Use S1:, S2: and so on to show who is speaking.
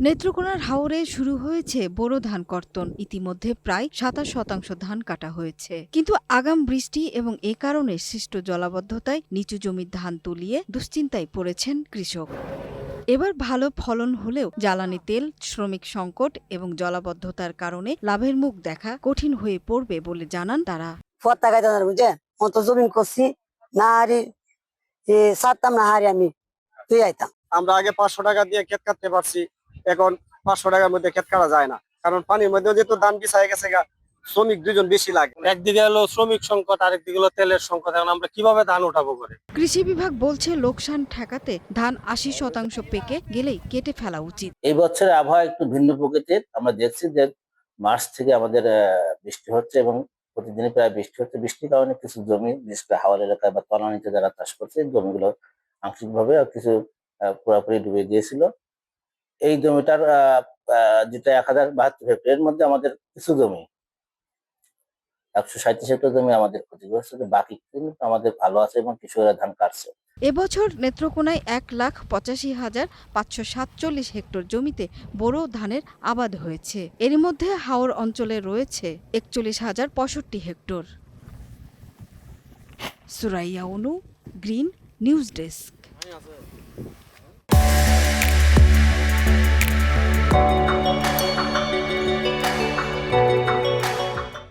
S1: নেত্রকোনার হাওরে শুরু হয়েছে বোরো ধান কর্তন। ইতিমধ্যে প্রায় ২৭% ধান কাটা হয়েছে, কিন্তু আগাম বৃষ্টি এবং এ কারণে সৃষ্ট জলাবদ্ধতায় নিচু জমির ধান তুলিয়ে দুশ্চিন্তায় পড়েছেন কৃষক। এবার ভালো ফলন হলেও জ্বালানি তেল, শ্রমিক সংকট এবং জলাবদ্ধতার কারণে লাভের মুখ দেখা কঠিন হয়ে পড়বে বলে জানান তারা।
S2: জমিন করছি না হারি সারতাম না হারি আমি তুই আইতাম।
S3: আমরা আগে 500 টাকা দিয়ে ক্ষেত কাটতে পারছি, এখন 500 টাকার মধ্যে ক্ষেত কাটা যায় না, কারণ পানির মধ্যে যেহেতু ধান বিছায় গেছে, শ্রমিক দুজন বেশি লাগে। একদিকে হলো শ্রমিক সংকট, আরেকদিকে হলো তেলের সংকট। এখন আমরা কিভাবে ধান উঠাবো করে?
S1: কৃষি বিভাগ বলছে লোকসান ঠেকাতে ধান 80% পেকে গেলেই কেটে ফেলা উচিত।
S4: এই বছরের আবহাওয়া একটু ভিন্ন প্রকৃতির। আমরা দেখছি যে মার্চ থেকে আমাদের বৃষ্টি হচ্ছে এবং প্রতিদিনই প্রায় বৃষ্টি হচ্ছে। বৃষ্টির কারণে কিছু জমি, বিশেষ করে হাওর এলাকায় বা তলানিতে যারা চাষ করছে, জমিগুলো আংশিকভাবে কিছু পুরোপুরি ডুবে গিয়েছিল। এই জমিটার যেটা 1072 হেক্টরের মধ্যে আমাদের কিছু জমি, 137 হেক্টর জমি আমাদের ক্ষতিগ্রস্ত, বাকি কিন্তু আমাদের ভালো আছে এবং কৃষকরা ধান কাটছে।
S1: এবছর নেত্রকোনায় ১,85,৫৪৭ হেক্টর জমিতে বোরো ধানের আবাদ হয়েছে। এর মধ্যে হাওর অঞ্চলে রয়েছে ৪১,০৬৫ হেক্টর। সুরাইয়া অনু, গ্রিন নিউজ ডেস্ক।